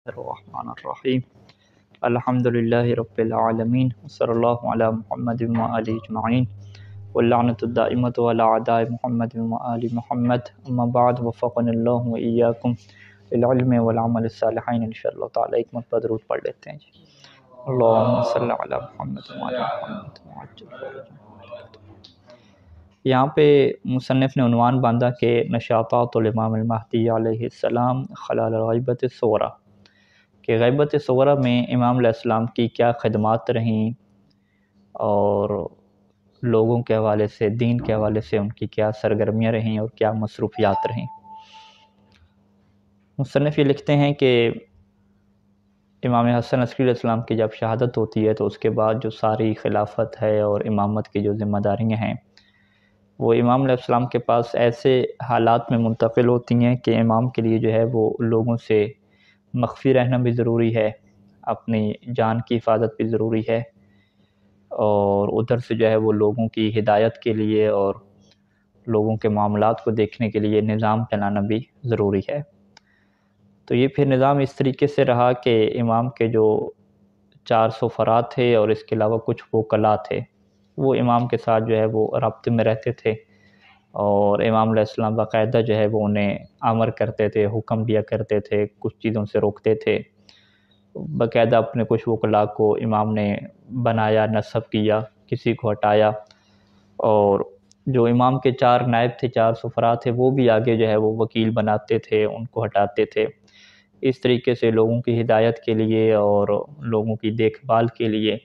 الرحمن الرحیم الحمد للہ رب العالمین صلی اللہ علی محمد وآلہ اجمعین واللعنۃ الدائمۃ علی اعداء محمد وآل محمد اما بعد وفقنا اللہ وإیاکم للعلم والعمل الصالحین انشاءاللہ تعالی ایک مرتبہ درود پڑھ لیتے ہیں جی۔ اللہم صلی علی محمد وعلی محمد وعجل فرجہ۔ یہاں پہ مصنف نے عنوان باندھا کہ نشاطات الامام المہدی علیہ السلام خلال الغیبۃ الصغریٰ، کہ غیبت صغریٰ میں امام علیہ السلام کی کیا خدمات رہیں اور لوگوں کے حوالے سے، دین کے حوالے سے ان کی کیا سرگرمیاں رہیں اور کیا مصروفیات رہیں۔ مصنف یہ لکھتے ہیں کہ امام حسن عسکری علیہ السلام کی جب شہادت ہوتی ہے تو اس کے بعد جو ساری خلافت ہے اور امامت کی جو ذمہ داریاں ہیں وہ امام علیہ السلام کے پاس ایسے حالات میں منتقل ہوتی ہیں کہ امام کے لیے جو ہے وہ لوگوں سے مخفی رہنا بھی ضروری ہے، اپنی جان کی حفاظت بھی ضروری ہے، اور ادھر سے جو ہے وہ لوگوں کی ہدایت کے لیے اور لوگوں کے معاملات کو دیکھنے کے لیے نظام چلانا بھی ضروری ہے۔ تو یہ پھر نظام اس طریقے سے رہا کہ امام کے جو 400 فراد تھے اور اس کے علاوہ کچھ وکلاء تھے، وہ امام کے ساتھ جو ہے وہ رابطے میں رہتے تھے، اور امام علیہ السلام باقاعدہ جو ہے وہ انہیں امر کرتے تھے، حکم دیا کرتے تھے، کچھ چیزوں سے روکتے تھے۔ باقاعدہ اپنے کچھ وکلاء کو امام نے بنایا، نصب کیا، کسی کو ہٹایا، اور جو امام کے 4 نائب تھے، 400 افراد تھے، وہ بھی آگے جو ہے وہ وکیل بناتے تھے، ان کو ہٹاتے تھے۔ اس طریقے سے لوگوں کی ہدایت کے لیے اور لوگوں کی دیکھ بھال کے لیے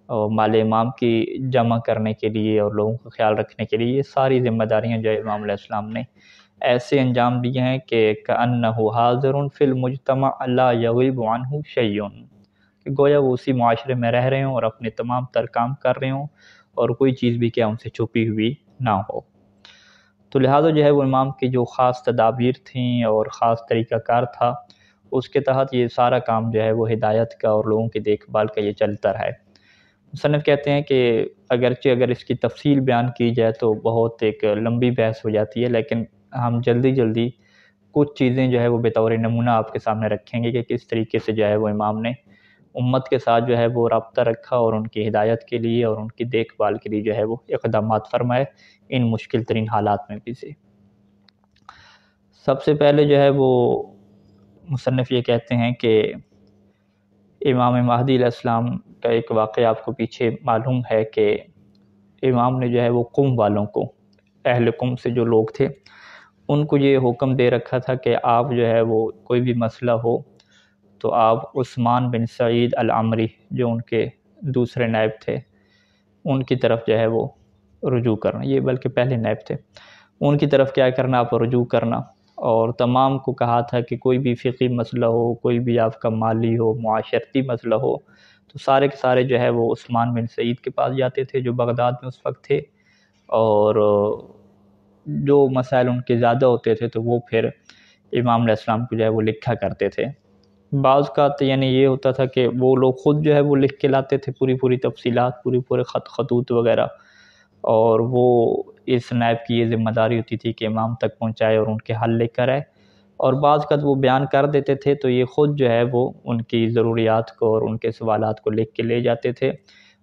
اور مال امام کی جمع کرنے کے لیے اور لوگوں کا خیال رکھنے کے لیے یہ ساری ذمہ داریاں جو ہے امام علیہ السلام نے ایسے انجام دیے ہیں کہ کأنہ حاضر فی المجتمع لا یغیب عنہ شیء، کہ گویا وہ اسی معاشرے میں رہ رہے ہوں اور اپنے تمام تر کام کر رہے ہوں اور کوئی چیز بھی کیا ان سے چھپی ہوئی نہ ہو۔ تو لہٰذا جو ہے وہ امام کی جو خاص تدابیر تھیں اور خاص طریقہ کار تھا، اس کے تحت یہ سارا کام جو ہے وہ ہدایت کا اور لوگوں کی دیکھ بھال کا یہ چلتا رہا ہے۔ مصنف کہتے ہیں کہ اگر اس کی تفصیل بیان کی جائے تو بہت ایک لمبی بحث ہو جاتی ہے، لیکن ہم جلدی کچھ چیزیں جو ہے وہ بطور نمونہ آپ کے سامنے رکھیں گے کہ کس طریقے سے جو ہے وہ امام نے امت کے ساتھ جو ہے وہ رابطہ رکھا اور ان کی ہدایت کے لیے اور ان کی دیکھ بھال کے لیے جو ہے وہ اقدامات فرمائے ان مشکل ترین حالات میں بھی سے۔ سب سے پہلے جو ہے وہ مصنف یہ کہتے ہیں کہ امام مہدی علیہ السلام کا ایک واقعہ آپ کو پیچھے معلوم ہے کہ امام نے جو ہے وہ قم والوں کو، اہل قم سے جو لوگ تھے، ان کو یہ حکم دے رکھا تھا کہ آپ جو ہے وہ کوئی بھی مسئلہ ہو تو آپ عثمان بن سعید العمری جو ان کے دوسرے نائب تھے ان کی طرف جو ہے وہ رجوع کرنا، یہ بلکہ پہلے نائب تھے، ان کی طرف کیا کرنا، آپ رجوع کرنا، اور تمام کو کہا تھا کہ کوئی بھی فقہی مسئلہ ہو، کوئی بھی آپ کا مالی ہو، معاشرتی مسئلہ ہو، تو سارے کے سارے جو ہے وہ عثمان بن سعید کے پاس جاتے تھے جو بغداد میں اس وقت تھے، اور جو مسائل ان کے زیادہ ہوتے تھے تو وہ پھر امام علیہ السلام کو جو ہے وہ لکھا کرتے تھے۔ بعض کا تو یعنی یہ ہوتا تھا کہ وہ لوگ خود جو ہے وہ لکھ کے لاتے تھے پوری تفصیلات، پورے خطوط وغیرہ، اور وہ اس نائب کی یہ ذمہ داری ہوتی تھی کہ امام تک پہنچائے اور ان کے حل لے کر آئے، اور بعض کا وہ بیان کر دیتے تھے تو یہ خود جو ہے وہ ان کی ضروریات کو اور ان کے سوالات کو لکھ کے لے جاتے تھے،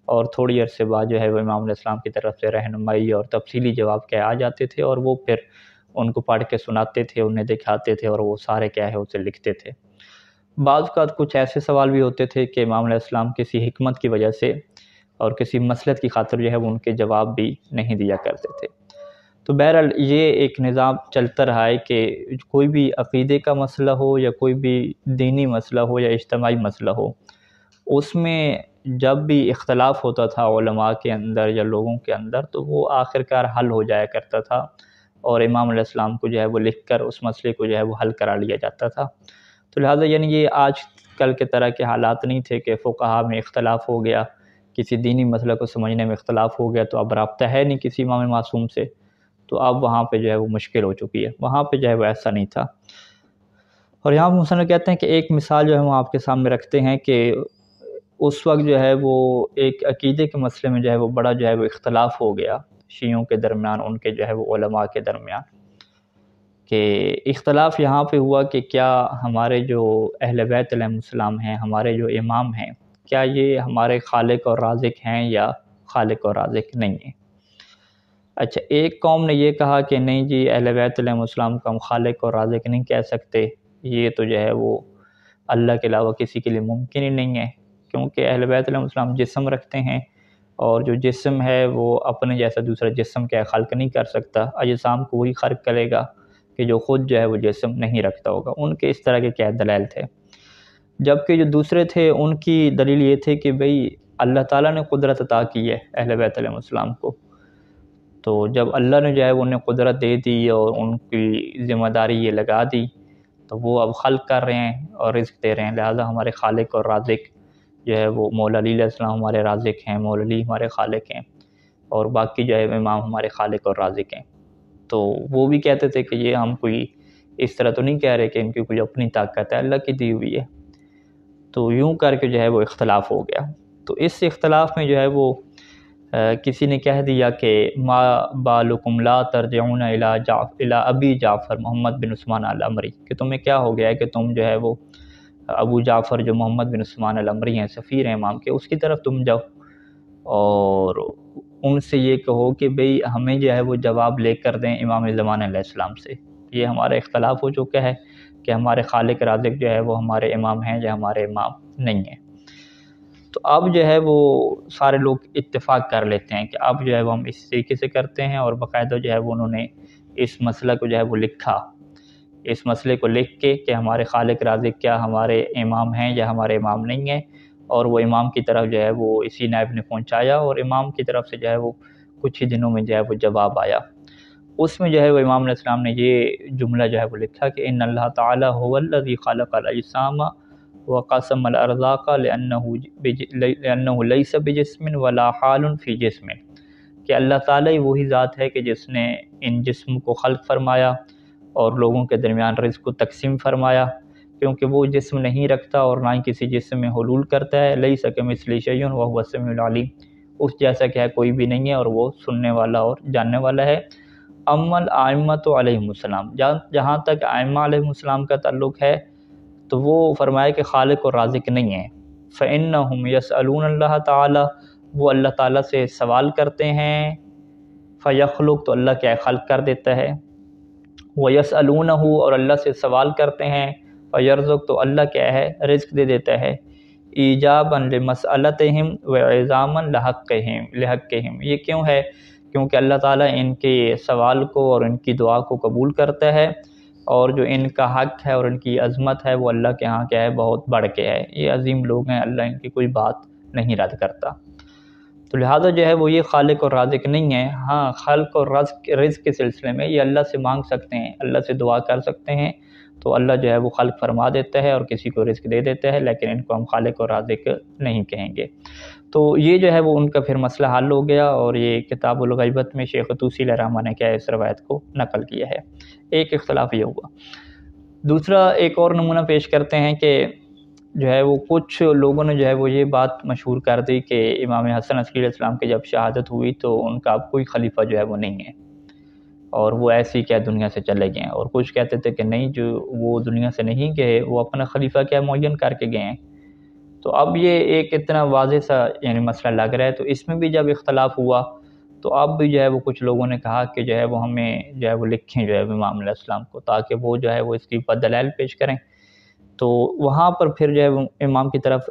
اور تھوڑی عرصے بعد جو ہے وہ امام علیہ السلام کی طرف سے رہنمائی اور تفصیلی جواب کیا آ جاتے تھے، اور وہ پھر ان کو پڑھ کے سناتے تھے، انہیں دکھاتے تھے، اور وہ سارے کیا ہے اسے لکھتے تھے۔ بعض کا کچھ ایسے سوال بھی ہوتے تھے کہ امام علیہ السلام کسی حکمت کی وجہ سے اور کسی مصلحت کی خاطر جو ہے وہ ان کے جواب بھی نہیں دیا کرتے تھے۔ تو بہرحال یہ ایک نظام چلتا رہا ہے کہ کوئی بھی عقیدے کا مسئلہ ہو یا کوئی بھی دینی مسئلہ ہو یا اجتماعی مسئلہ ہو، اس میں جب بھی اختلاف ہوتا تھا علماء کے اندر یا لوگوں کے اندر تو وہ آخرکار حل ہو جایا کرتا تھا، اور امام علیہ السلام کو جو ہے وہ لکھ کر اس مسئلے کو جو ہے وہ حل کرا لیا جاتا تھا۔ تو لہٰذا یعنی یہ آج کل کے طرح کے حالات نہیں تھے کہ فقہا میں اختلاف ہو گیا، کسی دینی مسئلہ کو سمجھنے میں اختلاف ہو گیا تو اب رابطہ ہے نہیں کسی امام معصوم سے، تو اب وہاں پہ جو ہے وہ مشکل ہو چکی ہے، وہاں پہ جو ہے وہ ایسا نہیں تھا۔ اور یہاں مصنف کہتے ہیں کہ ایک مثال جو ہے وہ آپ کے سامنے رکھتے ہیں کہ اس وقت جو ہے وہ ایک عقیدے کے مسئلے میں جو ہے وہ بڑا جو ہے وہ اختلاف ہو گیا شیعوں کے درمیان، ان کے جو ہے وہ علماء کے درمیان، کہ اختلاف یہاں پہ ہوا کہ کیا ہمارے جو اہل بیت علیہ السلام ہیں، ہمارے جو امام ہیں، کیا یہ ہمارے خالق اور رازق ہیں یا خالق اور رازق نہیں ہیں۔ اچھا، ایک قوم نے یہ کہا کہ نہیں جی، اہل بیت علیہ السلام کو ہم خالق اور رازق نہیں کہہ سکتے، یہ تو جو ہے وہ اللہ کے علاوہ کسی کے لیے ممکن ہی نہیں ہے، کیونکہ اہل بیت علیہ السلام جسم رکھتے ہیں، اور جو جسم ہے وہ اپنے جیسا دوسرا جسم کیا خلق نہیں کر سکتا، اجسام کو وہی خلق کرے گا کہ جو خود جو ہے وہ جسم نہیں رکھتا ہوگا۔ ان کے اس طرح کے کیا دلائل تھے، جبکہ جو دوسرے تھے ان کی دلیل یہ تھی کہ بھئی اللہ تعالیٰ نے قدرت عطا کی ہے اہل بیت علیہ السلام کو، تو جب اللہ نے جو ہے وہ انہیں قدرت دے دی اور ان کی ذمہ داری یہ لگا دی، تو وہ اب خلق کر رہے ہیں اور رزق دے رہے ہیں، لہٰذا ہمارے خالق اور رازق جو ہے وہ مولا علی علیہ السلام ہمارے رازق ہیں، مولا علی ہمارے خالق ہیں، اور باقی جو ہے امام ہمارے خالق اور رازق ہیں۔ تو وہ بھی کہتے تھے کہ یہ ہم کوئی اس طرح تو نہیں کہہ رہے کہ ان کی کوئی اپنی طاقت ہے، اللہ کی دی ہوئی ہے۔ تو یوں کر کے جو ہے وہ اختلاف ہو گیا۔ تو اس اختلاف میں جو ہے وہ کسی نے کہہ دیا کہ ما بالکم لا ترجعون الی ابی جعفر محمد بن عثمان العمری، کہ تمہیں کیا ہو گیا ہے کہ تم جو ہے وہ ابو جعفر جو محمد بن عثمان العمری ہیں، سفیر ہیں امام کے، اس کی طرف تم جاؤ اور ان سے یہ کہو کہ بھئی ہمیں جو ہے وہ جواب لے کر دیں امام زمان علیہ السلام سے، یہ ہمارا اختلاف ہو چکا ہے کہ ہمارے خالق رازق جو ہے وہ ہمارے امام ہیں یا ہمارے امام نہیں ہیں۔ تو اب جو ہے وہ سارے لوگ اتفاق کر لیتے ہیں کہ اب جو ہے وہ ہم اس طریقے سے کرتے ہیں، اور باقاعدہ جو ہے وہ انہوں نے اس مسئلہ کو جو ہے وہ لکھا، اس مسئلے کو لکھ کے کہ ہمارے خالق رازق کیا ہمارے امام ہیں یا ہمارے امام نہیں ہیں، اور وہ امام کی طرف جو ہے وہ اسی نائب نے پہنچایا، اور امام کی طرف سے جو ہے وہ کچھ ہی دنوں میں جو ہے وہ جواب آیا۔ اس میں جو ہے وہ امام علیہ السلام نے یہ جملہ جو ہے وہ لکھا کہ ان اللہ تعالی هو الذی خلق الاجسام وقسم الارزاق لانه لیس بجسم ولا حال فی جسم، کہ اللہ تعالیٰ وہی ذات ہے کہ جس نے ان جسم کو خلق فرمایا اور لوگوں کے درمیان رزق کو تقسیم فرمایا، کیونکہ وہ جسم نہیں رکھتا اور نہ ہی کسی جسم میں حلول کرتا ہے، لیس کمثلہ شیء وہو السمیع العلیم، اس جیسا کہ ہے کوئی بھی نہیں ہے اور وہ سننے والا اور جاننے والا ہے۔ امل ائمۃ علیہم السلام، جہاں تک ائمہ علیہم السلام کا تعلق ہے تو وہ فرمایا کہ خالق اور رازق نہیں ہیں، فإنہم یسألون اللہ تعالی، وہ اللہ تعالیٰ سے سوال کرتے ہیں، فیخلق، تو اللہ کیا خلق کر دیتا ہے، ویسألونہ، اور اللہ سے سوال کرتے ہیں، فیرزق، تو اللہ کیا ہے رزق دے دیتا ہے، ایجابا لمسألتہم وعظاما لحقہم، یہ کیوں ہے؟ کیونکہ اللہ تعالیٰ ان کے سوال کو اور ان کی دعا کو قبول کرتا ہے، اور جو ان کا حق ہے اور ان کی عظمت ہے وہ اللہ کے ہاں کیا ہے بہت بڑھ کے ہے، یہ عظیم لوگ ہیں، اللہ ان کی کوئی بات نہیں رد کرتا۔ تو لہٰذا جو ہے وہ یہ خالق اور رازق نہیں ہے۔ ہاں، خلق اور رزق کے سلسلے میں یہ اللہ سے مانگ سکتے ہیں، اللہ سے دعا کر سکتے ہیں، تو اللہ جو ہے وہ خلق فرما دیتا ہے اور کسی کو رزق دے دیتا ہے، لیکن ان کو ہم خالق اور رازق نہیں کہیں گے۔ تو یہ جو ہے وہ ان کا پھر مسئلہ حل ہو گیا، اور یہ کتاب الغیبت میں شیخ طوسی علیہ الرحمہ نے کیا اس روایت کو نقل کیا ہے۔ ایک اختلاف یہ ہوا۔ دوسرا ایک اور نمونہ پیش کرتے ہیں کہ جو ہے وہ کچھ لوگوں نے جو ہے وہ یہ بات مشہور کر دی کہ امام حسن عسکری علیہ السلام کی جب شہادت ہوئی تو ان کا اب کوئی خلیفہ جو ہے وہ نہیں ہے، اور وہ ایسی کیا دنیا سے چلے گئے ہیں، اور کچھ کہتے تھے کہ نہیں، جو وہ دنیا سے نہیں گئے، وہ اپنا خلیفہ کیا معین کر کے گئے ہیں۔ تو اب یہ ایک اتنا واضح سا یعنی مسئلہ لگ رہا ہے، تو اس میں بھی جب اختلاف ہوا تو اب بھی جو ہے وہ کچھ لوگوں نے کہا کہ جو ہے وہ ہمیں جو ہے وہ لکھیں جو ہے امام علیہ السلام کو، تاکہ وہ جو ہے وہ اس کی دلائل پیش کریں۔ تو وہاں پر پھر جو ہے وہ امام کی طرف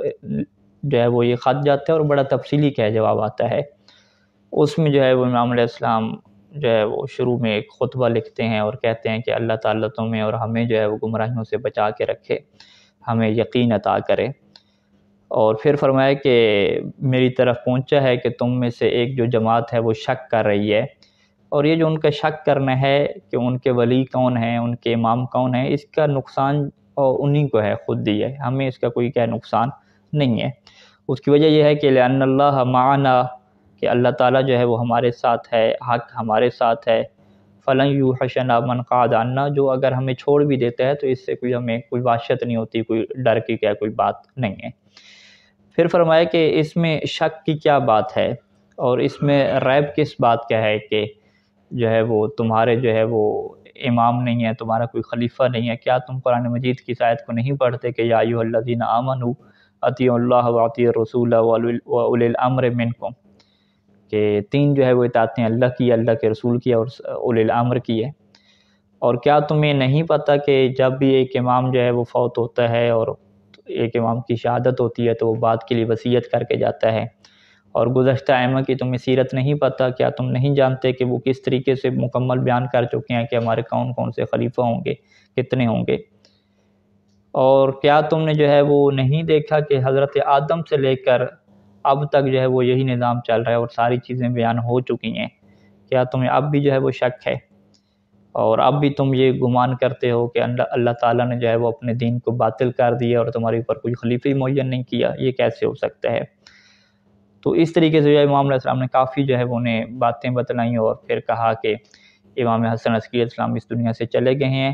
جو ہے وہ یہ خط جاتا ہے اور بڑا تفصیلی کیا جواب آتا ہے۔ اس میں جو ہے وہ امام علیہ السلام جو ہے وہ شروع میں ایک خطبہ لکھتے ہیں اور کہتے ہیں کہ اللہ تعالیٰ تمہیں اور ہمیں جو ہے وہ گمراہیوں سے بچا کے رکھے، ہمیں یقین عطا کرے، اور پھر فرمایا کہ میری طرف پہنچا ہے کہ تم میں سے ایک جو جماعت ہے وہ شک کر رہی ہے، اور یہ جو ان کا شک کرنا ہے کہ ان کے ولی کون ہیں، ان کے امام کون ہیں، اس کا نقصان اور انہی کو ہے، خود دی ہے، ہمیں اس کا کوئی کیا نقصان نہیں ہے۔ اس کی وجہ یہ ہے کہ لأن اللہ معنا، کہ اللہ تعالیٰ جو ہے وہ ہمارے ساتھ ہے، حق ہمارے ساتھ ہے، فلن یوحشنا من قعد عنا، جو اگر ہمیں چھوڑ بھی دیتا ہے تو اس سے کوئی ہمیں کوئی وحشت نہیں ہوتی، کوئی ڈر کی کیا کوئی بات نہیں ہے۔ پھر فرمایا کہ اس میں شک کی کیا بات ہے، اور اس میں ریب کس بات کا ہے کہ جو ہے وہ تمہارے جو ہے وہ امام نہیں ہے، تمہارا کوئی خلیفہ نہیں ہے، کیا تم قرآن مجید کی اس آیت کو نہیں پڑھتے کہ یا ایھا الذین آمنوا اطیعوا اللہ واطیعوا الرسول واولی الامر منکم، کہ تین جو ہے وہ اطاعتیں اللہ کی، اللہ کے رسول کی اور اولی الامر کی ہے۔ اور کیا تمہیں نہیں پتہ کہ جب بھی ایک امام جو ہے وہ فوت ہوتا ہے اور ایک امام کی شہادت ہوتی ہے تو وہ بعد کے لیے وصیت کر کے جاتا ہے، اور گزشتہ ائمہ کی تمہیں سیرت نہیں پتہ، کیا تم نہیں جانتے کہ وہ کس طریقے سے مکمل بیان کر چکے ہیں کہ ہمارے کون کون سے خلیفہ ہوں گے، کتنے ہوں گے؟ اور کیا تم نے جو ہے وہ نہیں دیکھا کہ حضرت آدم سے لے کر اب تک جو ہے وہ یہی نظام چل رہا ہے اور ساری چیزیں بیان ہو چکی ہیں؟ کیا تمہیں اب بھی جو ہے وہ شک ہے اور اب بھی تم یہ گمان کرتے ہو کہ اللہ تعالیٰ نے جو ہے وہ اپنے دین کو باطل کر دیا اور تمہارے اوپر کوئی خلیفہ معین نہیں کیا؟ یہ کیسے ہو سکتا ہے؟ تو اس طریقے سے جو ہے امام علیہ السلام نے کافی جو ہے وہ انہیں باتیں بتلائیں اور پھر کہا کہ امام حسن عسکری علیہ السلام اس دنیا سے چلے گئے ہیں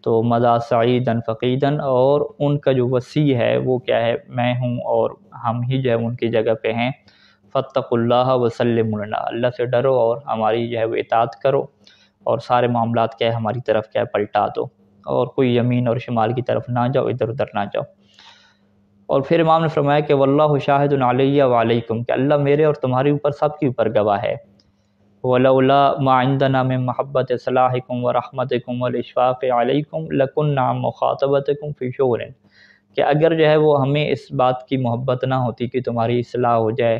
تو مضى سعیدا فقیدا، اور ان کا جو وصی ہے وہ کیا ہے، میں ہوں اور ہم ہی جو ہے ان کی جگہ پہ ہیں۔ فاتقوا اللہ وسلموا لنا، اللہ سے ڈرو اور ہماری جو ہے وہ اطاعت کرو اور سارے معاملات کیا ہے ہماری طرف کیا ہے پلٹا دو، اور کوئی یمین اور شمال کی طرف نہ جاؤ، ادھر ادھر نہ جاؤ۔ اور پھر امام نے فرمایا کہ واللہ شاہد علی وعلیکم، کہ اللہ میرے اور تمہارے اوپر سب کے اوپر گواہ ہے۔ ولولا ما عندنا من محبت صلاحکم ورحمتکم والاشفاق علیکم لکنا مخاطبتکم فی شغل، کہ اگر جو ہے وہ ہمیں اس بات کی محبت نہ ہوتی کہ تمہاری اصلاح ہو جائے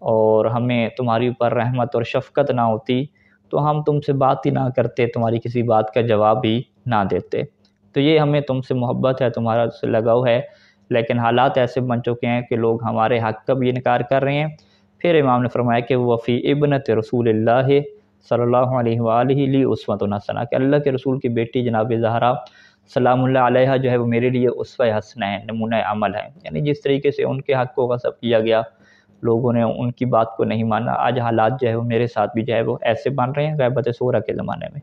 اور ہمیں تمہاری اوپر رحمت اور شفقت نہ ہوتی تو ہم تم سے بات ہی نہ کرتے، تمہاری کسی بات کا جواب ہی نہ دیتے۔ تو یہ ہمیں تم سے محبت ہے، تمہارا سے لگاؤ ہے، لیکن حالات ایسے بن چکے ہیں کہ لوگ ہمارے حق کا بھی انکار کر رہے ہیں۔ پھر امام نے فرمایا کہ وفی ابنت رسول اللہ صلی اللہ علیہ وآلہ لی اسوۃ حسنہ، کہ اللہ کے رسول کی بیٹی جناب زہرا سلام اللہ علیہا جو ہے وہ میرے لیے اسوہ حسنہ ہے، نمونہ عمل ہے۔ یعنی جس طریقے سے ان کے حق کو غصب کیا گیا، لوگوں نے ان کی بات کو نہیں مانا، آج حالات جو ہے وہ میرے ساتھ بھی جو ہے وہ ایسے بن رہے ہیں غیبت صورہ کے زمانے میں۔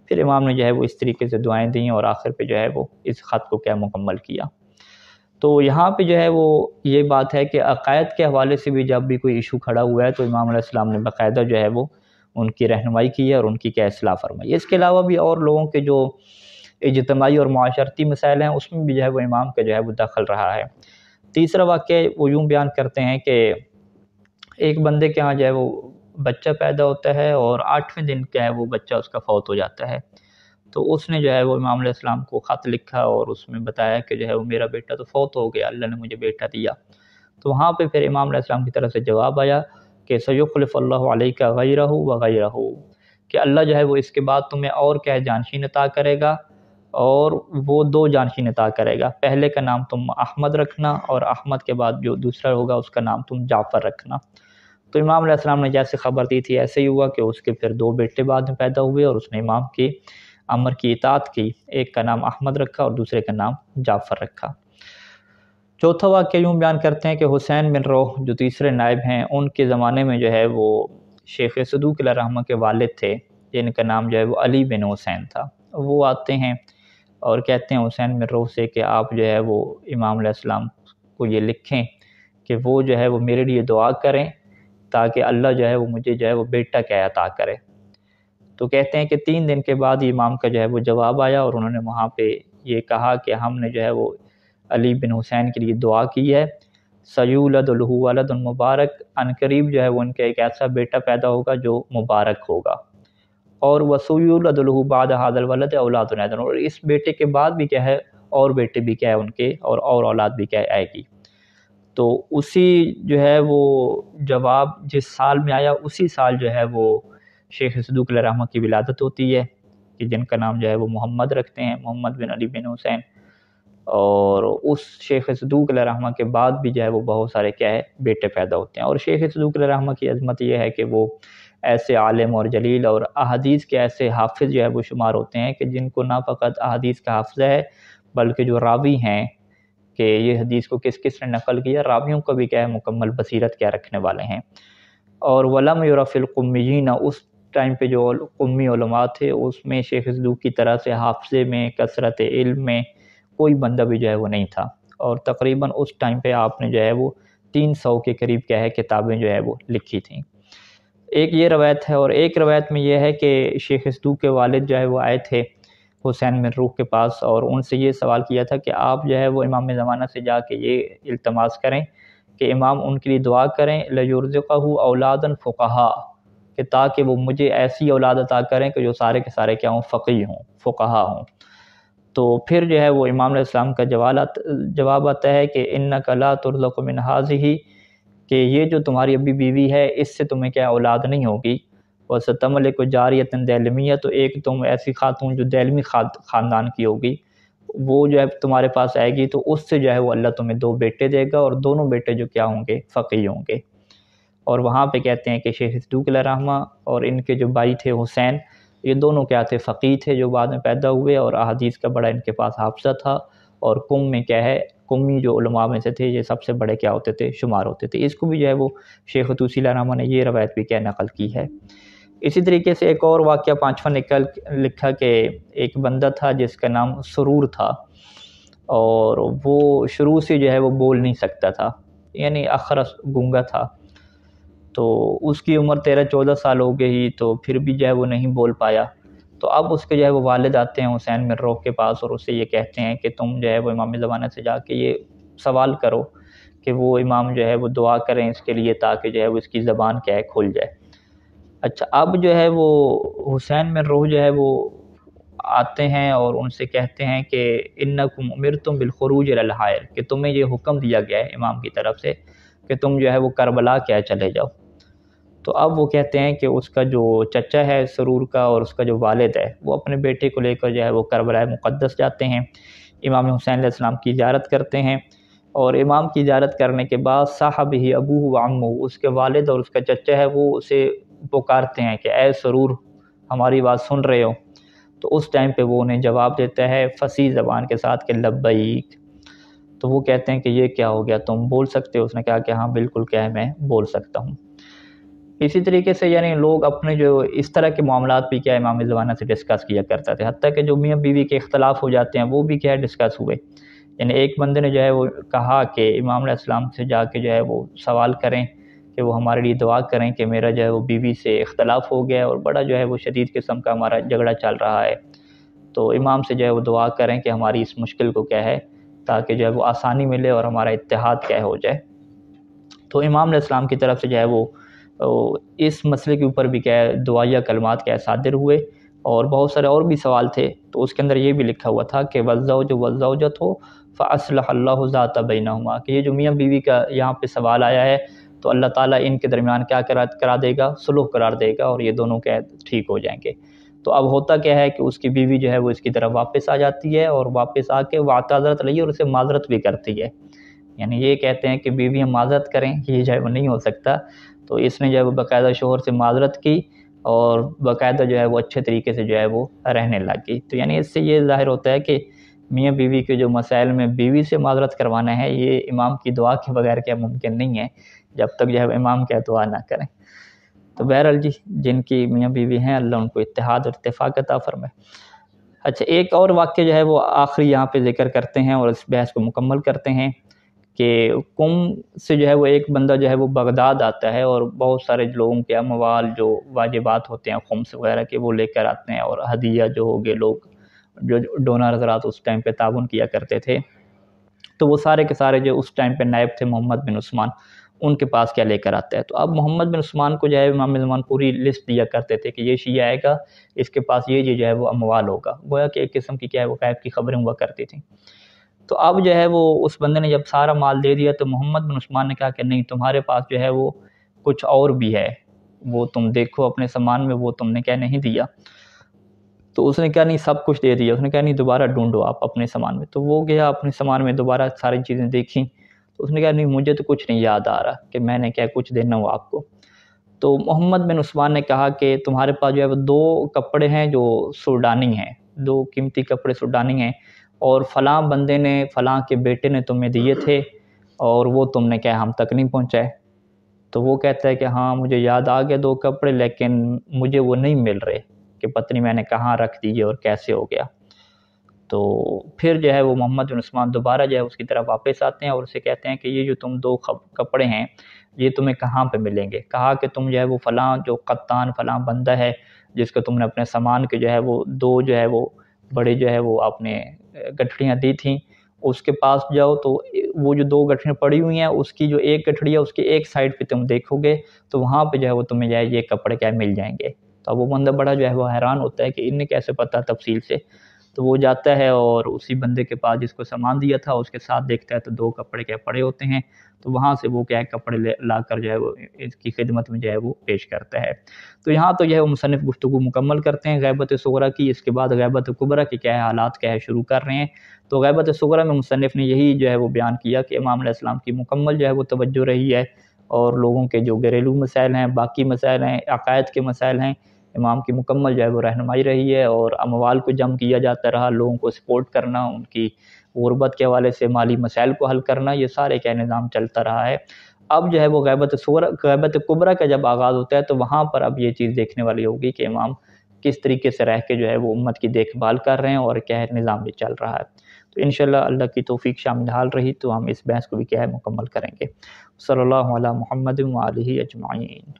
پھر امام نے جو ہے وہ اس طریقے سے دعائیں دیں اور آخر پہ جو ہے وہ اس خط کو کیا مکمل کیا۔ تو یہاں پہ جو ہے وہ یہ بات ہے کہ عقائد کے حوالے سے بھی جب بھی کوئی ایشو کھڑا ہوا ہے تو امام علیہ السلام نے باقاعدہ جو ہے وہ ان کی رہنمائی کی ہے اور ان کی کیا اصلاح فرمائی ہے۔ اس کے علاوہ بھی اور لوگوں کے جو اجتماعی اور معاشرتی مسائل ہیں اس میں بھی جو ہے وہ امام کا جو ہے وہ دخل رہا ہے۔ تیسرا واقعہ وہ یوں بیان کرتے ہیں کہ ایک بندے کے ہاں جو ہے وہ بچہ پیدا ہوتا ہے اور 8ویں دن کیا ہے وہ بچہ اس کا فوت ہو جاتا ہے، تو اس نے جو ہے وہ امام علیہ السلام کو خط لکھا اور اس میں بتایا کہ جو ہے وہ میرا بیٹا تو فوت ہو گیا، اللہ نے مجھے بیٹا دیا۔ تو وہاں پہ پھر امام علیہ السلام کی طرف سے جواب آیا کہ سیخلف اللہ علیک غیرہ وغیرہ، کہ اللہ جو ہے وہ اس کے بعد تمہیں اور کیا ہے جانشین عطا کرے گا، اور وہ 2 جانشین عطا کرے گا۔ پہلے کا نام تم احمد رکھنا اور احمد کے بعد جو دوسرا ہوگا اس کا نام تم جعفر رکھنا۔ تو امام علیہ السلام نے جیسے خبر دی تھی ایسے ہی ہوا کہ اس کے پھر 2 بیٹے بعد میں پیدا ہوئے اور اس نے امام کی امر کی اطاعت کی، ایک کا نام احمد رکھا اور دوسرے کا نام جعفر رکھا۔ چوتھا واقعہ یوں بیان کرتے ہیں کہ حسین بن روح جو تیسرے نائب ہیں، ان کے زمانے میں جو ہے وہ شیخ صدوق علیہ رحمہ کے والد تھے جن کا نام جو ہے وہ علی بن حسین تھا۔ وہ آتے ہیں اور کہتے ہیں حسین بن روح سے کہ آپ جو ہے وہ امام علیہ السلام کو یہ لکھیں کہ وہ جو ہے وہ میرے لیے دعا کریں تاکہ اللہ جو ہے وہ مجھے جو ہے وہ بیٹا کیا عطا کرے۔ تو کہتے ہیں کہ 3 دن کے بعد امام کا جو ہے وہ جواب آیا اور انہوں نے وہاں پہ یہ کہا کہ ہم نے جو ہے وہ علی بن حسین کے لیے دعا کی ہے، سیولد لہ ولد مبارک، عنقریب جو ہے وہ ان کا ایک ایسا بیٹا پیدا ہوگا جو مبارک ہوگا، اور وسیولد لہ بعد ھذا الولد اولاد ایضا، اور اس بیٹے کے بعد بھی کیا ہے اور بیٹے بھی کیا ہے ان کے اور اولاد بھی کیا آئے گی۔ تو اسی جو ہے وہ جواب جس سال میں آیا اسی سال جو ہے وہ شیخ صدوق علیہ رحمہ کی ولادت ہوتی ہے، کہ جن کا نام جو ہے وہ محمد رکھتے ہیں، محمد بن علی بن حسین۔ اور اس شیخ صدوق علیہ رحمہ کے بعد بھی جو ہے وہ بہت سارے کیا ہے بیٹے پیدا ہوتے ہیں۔ اور شیخ صدوق علیہ رحمہ کی عظمت یہ ہے کہ وہ ایسے عالم اور جلیل اور احادیث کے ایسے حافظ جو ہے وہ شمار ہوتے ہیں کہ جن کو نہ فقط احادیث کا حافظہ ہے بلکہ جو راوی ہیں کہ یہ حدیث کو کس کس نے نقل کیا، راویوں کا بھی کیا ہے مکمل بصیرت کیا رکھنے والے ہیں۔ اور ولم یعرف القمیین، اس ٹائم پہ جو قمی علماء تھے اس میں شیخ صدوق کی طرح سے حافظے میں کثرت علم میں کوئی بندہ بھی جو ہے وہ نہیں تھا، اور تقریباً اس ٹائم پہ آپ نے جو ہے وہ 300 کے قریب کیا ہے کتابیں جو ہے وہ لکھی تھیں۔ ایک یہ روایت ہے، اور ایک روایت میں یہ ہے کہ شیخ صدوق کے والد جو ہے وہ آئے تھے حسین بن روح کے پاس، اور ان سے یہ سوال کیا تھا کہ آپ جو ہے وہ امام زمانہ سے جا کے یہ التماس کریں کہ امام ان کے لیے دعا کریں لَيُرْزِقَهُ أَوْلَادًا فُقَهَاءَ، کہ تاکہ وہ مجھے ایسی اولاد عطا کریں کہ جو سارے کے سارے کیا ہوں، فقیہ ہوں، فقہا ہوں۔ تو پھر جو ہے وہ امام علیہ السلام کا جواب آتا ہے کہ اِنَّكَ لَا تُرْزَقُ مِنْ هَٰذِهِ، کہ یہ جو تمہاری ابھی بیوی ہے اس سے تمہیں کیا اولاد نہیں ہوگی، وَسَتَمْلِكُ جَارِيَةً دَيْلَمِيَّةً، تو ایک تم ایسی خاتون جو دیلمی خاندان کی ہوگی وہ جو ہے تمہارے پاس آئے گی، تو اس سے جو ہے وہ اللہ تمہیں 2 بیٹے دے گا، اور دونوں بیٹے جو کیا ہوں گے، فقیہ ہوں گے۔ اور وہاں پہ کہتے ہیں کہ شیخ صدوق علیہ رحمہ اور ان کے جو بھائی تھے حسین، یہ دونوں کیا تھے، فقیہ تھے جو بعد میں پیدا ہوئے، اور احادیث کا بڑا ان کے پاس حافظہ تھا، اور قم میں کیا ہے، قمی جو علماء میں سے تھے یہ سب سے بڑے کیا ہوتے تھے، شمار ہوتے تھے۔ اس کو بھی جو ہے وہ شیخ طوسی علیہ رحمہ نے یہ روایت بھی کیا نقل کی ہے۔ اسی طریقے سے ایک اور واقعہ 5واں لکھا کہ ایک بندہ تھا جس کا نام سرور تھا، اور وہ شروع سے جو ہے وہ بول نہیں سکتا تھا، یعنی اخرس گونگا تھا۔ تو اس کی عمر 13-14 سال ہو گئی، تو پھر بھی جو ہے وہ نہیں بول پایا۔ تو اب اس کے جو ہے وہ والد آتے ہیں حسین بن روح کے پاس، اور اس سے یہ کہتے ہیں کہ تم جو ہے وہ امام زمانہ سے جا کے یہ سوال کرو کہ وہ امام جو ہے وہ دعا کریں اس کے لیے، تاکہ جو ہے وہ اس کی زبان کیا ہے، کھل جائے۔ اچھا، اب جو ہے وہ حسین بن روح جو ہے وہ آتے ہیں اور ان سے کہتے ہیں کہ انکم امرتم بالخروج الی الحائر، کہ تمہیں یہ حکم دیا گیا ہے امام کی طرف سے کہ تم جو ہے وہ کربلا کیا چلے جاؤ۔ تو اب وہ کہتے ہیں کہ اس کا جو چچا ہے سرور کا، اور اس کا جو والد ہے، وہ اپنے بیٹے کو لے کر جو ہے وہ کربلا مقدس جاتے ہیں، امام حسین علیہ السلام کی زیارت کرتے ہیں، اور امام کی زیارت کرنے کے بعد صاحب ہی ابوہ و عمہ، اس کے والد اور اس کا چچا ہے، وہ اسے پکارتے ہیں کہ اے سرور، ہماری بات سن رہے ہو؟ تو اس ٹائم پہ وہ انہیں جواب دیتا ہے فصیح زبان کے ساتھ کہ لبیک۔ تو وہ کہتے ہیں کہ یہ کیا ہو گیا، تم بول سکتے ہو؟ اس نے کہا کہ ہاں بالکل، کیا ہے، میں بول سکتا ہوں۔ اسی طریقے سے یعنی لوگ اپنے جو اس طرح کے معاملات بھی کیا امام زمانہ سے ڈسکس کیا کرتا تھے، حتیٰ کہ جو میاں بیوی کے اختلاف ہو جاتے ہیں وہ بھی کیا ڈسکس ہوئے۔ یعنی ایک بندے نے جو ہے وہ کہا کہ امام علیہ السلام سے جا کے جو ہے وہ سوال کریں کہ وہ ہمارے لیے دعا کریں کہ میرا جو ہے وہ بیوی سے اختلاف ہو گیا، اور بڑا جو ہے وہ شدید قسم کا ہمارا جھگڑا چل رہا ہے، تو امام سے جو ہے وہ دعا کریں کہ ہماری اس مشکل کو کیا ہے، تاکہ جو ہے وہ آسانی ملے اور ہمارا اتحاد کیا ہو جائے۔ تو امام علیہ السلام کی طرف سے جو ہے وہ اس مسئلے کے اوپر بھی کیا ہے دعائیہ کلمات کیا صادر ہوئے، اور بہت سارے اور بھی سوال تھے۔ تو اس کے اندر یہ بھی لکھا ہوا تھا کہ والزوج والزوجۃ فاصلح اللہ ذات بینہما، کہ یہ جو میاں بیوی کا یہاں پہ سوال آیا ہے تو اللہ تعالیٰ ان کے درمیان کیا کرا دے گا، صلح قرار دے گا، اور یہ دونوں کیا ٹھیک ہو جائیں گے۔ تو اب ہوتا کیا ہے کہ اس کی بیوی جو ہے وہ اس کی طرف واپس آ جاتی ہے، اور واپس آ کے واعتذرت رہی ہے، اور اسے معذرت بھی کرتی ہے۔ یعنی یہ کہتے ہیں کہ بیوی ہم معذرت کریں، یہ جو ہے وہ نہیں ہو سکتا۔ تو اس نے جو ہے وہ باقاعدہ شوہر سے معذرت کی، اور باقاعدہ جو ہے وہ اچھے طریقے سے جو ہے وہ رہنے لگ گئی۔ تو یعنی اس سے یہ ظاہر ہوتا ہے کہ میاں بیوی کے جو مسائل میں بیوی سے معذرت کروانا ہے، یہ امام کی دعا کے بغیر کیا ممکن نہیں ہے، جب تک جو ہے امام کیا دعا نہ کریں۔ تو بہرحال جی، جن کی میاں بیوی ہیں اللہ ان کو اتحاد اور اتفاق عطا فرمائے۔ اچھا، ایک اور واقعہ جو ہے وہ آخری یہاں پہ ذکر کرتے ہیں اور اس بحث کو مکمل کرتے ہیں کہ قم سے جو ہے وہ ایک بندہ جو ہے وہ بغداد آتا ہے، اور بہت سارے لوگوں کے اموال جو واجبات ہوتے ہیں خمس وغیرہ کے وہ لے کر آتے ہیں، اور ہدیہ جو ہوگے، لوگ جو ڈونر حضرات اس ٹائم پہ تعاون کیا کرتے تھے، تو وہ سارے کے سارے جو اس ٹائم پہ نائب تھے محمد بن عثمان، ان کے پاس کیا لے کر آتا ہے۔ تو اب محمد بن عثمان کو جو ہے امام زمان پوری لسٹ دیا کرتے تھے کہ یہ شیعہ آئے گا، اس کے پاس یہ جو ہے وہ اموال ہوگا، گویا کہ ایک قسم کی کیا ہے وہ غیب کی خبریں ہوا کرتی تھیں۔ تو اب جو ہے وہ اس بندے نے جب سارا مال دے دیا، تو محمد بن عثمان نے کہا کہ نہیں، تمہارے پاس جو ہے وہ کچھ اور بھی ہے، وہ تم دیکھو اپنے سامان میں، وہ تم نے کیا نہیں دیا۔ تو اس نے کہا نہیں، سب کچھ دے دیا۔ اس نے کہا نہیں، دوبارہ ڈھونڈو آپ اپنے سامان میں۔ تو وہ گیا اپنے سامان میں، دوبارہ ساری چیزیں دیکھیں، تو اس نے کہا نہیں، مجھے تو کچھ نہیں یاد آ رہا کہ میں نے کیا کچھ دینا ہو آپ کو۔ تو محمد بن عثمان نے کہا کہ تمہارے پاس جو ہے وہ 2 کپڑے ہیں جو سوڈانی ہیں، 2 قیمتی کپڑے سوڈانی ہیں، اور فلاں بندے نے، فلاں کے بیٹے نے تمہیں دیے تھے، اور وہ تم نے کیا ہم تک نہیں پہنچائے۔ تو وہ کہتا ہے کہ ہاں مجھے یاد آ گیا 2 کپڑے، لیکن مجھے وہ نہیں مل رہے کہ پتہ نہیں میں نے کہاں رکھ دیے اور کیسے ہو گیا۔ تو پھر جو ہے وہ محمد بن عثمان دوبارہ جو ہے اس کی طرف واپس آتے ہیں اور اسے کہتے ہیں کہ یہ جو تم دو کپڑے ہیں یہ تمہیں کہاں پہ ملیں گے؟ کہا کہ تم جو ہے وہ فلاں جو قطان فلاں بندہ ہے جس کو تم نے اپنے سامان کے جو ہے وہ دو جو ہے وہ بڑے جو ہے وہ آپ نے گٹھڑیاں دی تھیں، اس کے پاس جاؤ تو وہ جو دو گٹھڑیاں پڑی ہوئی ہیں اس کی جو ایک گٹھڑی ہے اس کی ایک سائڈ پہ تم دیکھو گے تو وہاں پہ جو ہے وہ تمہیں جو ہے یہ کپڑے کیا مل جائیں گے۔ تو وہ بندہ بڑا جو ہے وہ حیران ہوتا ہے کہ انہیں کیسے پتہ تفصیل سے، تو وہ جاتا ہے اور اسی بندے کے پاس جس کو سامان دیا تھا اس کے ساتھ دیکھتا ہے تو دو کپڑے کیا پڑے ہوتے ہیں، تو وہاں سے وہ کیا کپڑے لا کر جو ہے وہ اس کی خدمت میں جو ہے وہ پیش کرتا ہے۔ تو یہاں تو جو ہے وہ مصنف گفتگو مکمل کرتے ہیں غیبت صغریٰ کی، اس کے بعد غیبت کبریٰ کی کیا ہے حالات کیا ہے شروع کر رہے ہیں۔ تو غیبت صغریٰ میں مصنف نے یہی جو ہے وہ بیان کیا کہ امام علیہ السلام کی مکمل جو ہے وہ توجہ رہی ہے، اور لوگوں کے جو گھریلو مسائل ہیں، باقی مسائل ہیں، عقائد کے مسائل ہیں، امام کی مکمل جو ہے وہ رہنمائی رہی ہے، اور اموال کو جمع کیا جاتا رہا، لوگوں کو سپورٹ کرنا، ان کی غربت کے حوالے سے مالی مسائل کو حل کرنا، یہ سارے کیا نظام چلتا رہا ہے۔ اب جو ہے وہ غیبت کبریٰ کا جب آغاز ہوتا ہے تو وہاں پر اب یہ چیز دیکھنے والی ہوگی کہ امام کس طریقے سے رہ کے جو ہے وہ امت کی دیکھ بھال کر رہے ہیں اور کیا ہے نظام بھی چل رہا ہے۔ تو انشاءاللہ اللہ کی توفیق شامل حال رہی تو ہم اس بحث کو بھی کیا ہے مکمل کریں گے۔ صلی اللہ علی محمد و آلہ اجمعین۔